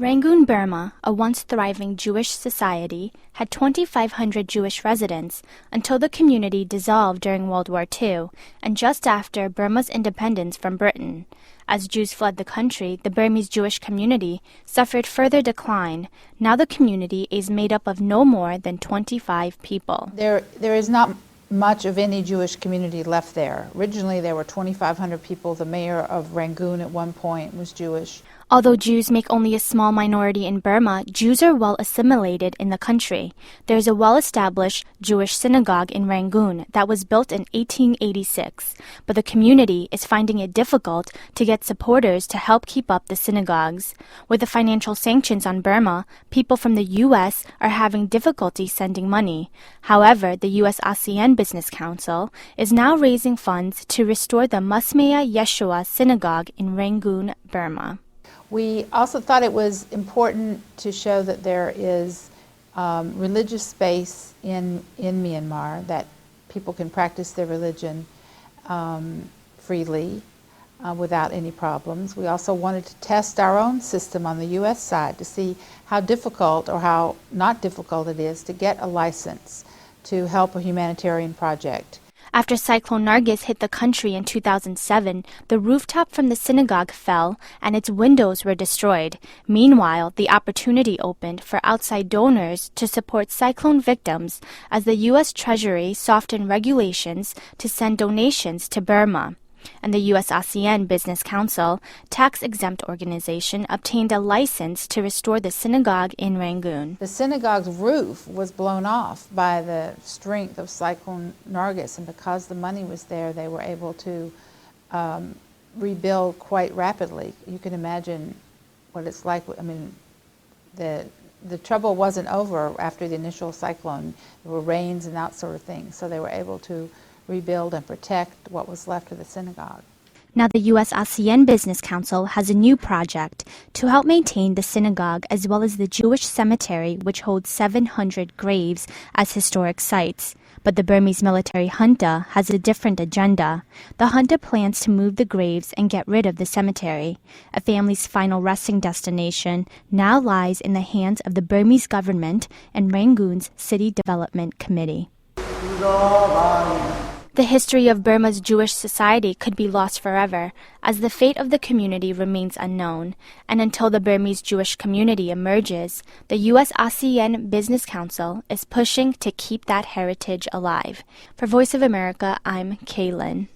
Rangoon, Burma, a once thriving Jewish society, had 2,500 Jewish residents until the community dissolved during World War II and just after Burma's independence from Britain. As Jews fled the country, the Burmese Jewish community suffered further decline. Now the community is made up of no more than 25 people. There is not much of any Jewish community left there. Originally there were 2,500 people. The mayor of Rangoon at one point was Jewish. Although Jews make only a small minority in Burma, Jews are well assimilated in the country. There is a well-established Jewish synagogue in Rangoon that was built in 1886, but the community is finding it difficult to get supporters to help keep up the synagogues. With the financial sanctions on Burma, people from the U.S. are having difficulty sending money. However, the U.S. ASEAN Business Council is now raising funds to restore the Masmaya Yeshua Synagogue in Rangoon, Burma. We also thought it was important to show that there is religious space in Myanmar, that people can practice their religion freely without any problems. We also wanted to test our own system on the U.S. side to see how difficult or how not difficult it is to get a license to help a humanitarian project. After Cyclone Nargis hit the country in 2007, the rooftop from the synagogue fell and its windows were destroyed. Meanwhile, the opportunity opened for outside donors to support cyclone victims as the U.S. Treasury softened regulations to send donations to Burma. And the U.S. ASEAN Business Council, tax-exempt organization, obtained a license to restore the synagogue in Rangoon. The synagogue's roof was blown off by the strength of Cyclone Nargis, and because the money was there, they were able to rebuild quite rapidly. You can imagine what it's like. I mean, the trouble wasn't over after the initial cyclone. There were rains and that sort of thing, so they were able to rebuild and protect what was left of the synagogue. Now the U.S. ASEAN Business Council has a new project to help maintain the synagogue as well as the Jewish cemetery, which holds 700 graves as historic sites. But the Burmese military junta has a different agenda. The junta plans to move the graves and get rid of the cemetery. A family's final resting destination now lies in the hands of the Burmese government and Rangoon's City Development Committee. The history of Burma's Jewish society could be lost forever, as the fate of the community remains unknown. And until the Burmese Jewish community emerges, the U.S. ASEAN Business Council is pushing to keep that heritage alive. For Voice of America, I'm Kaylin.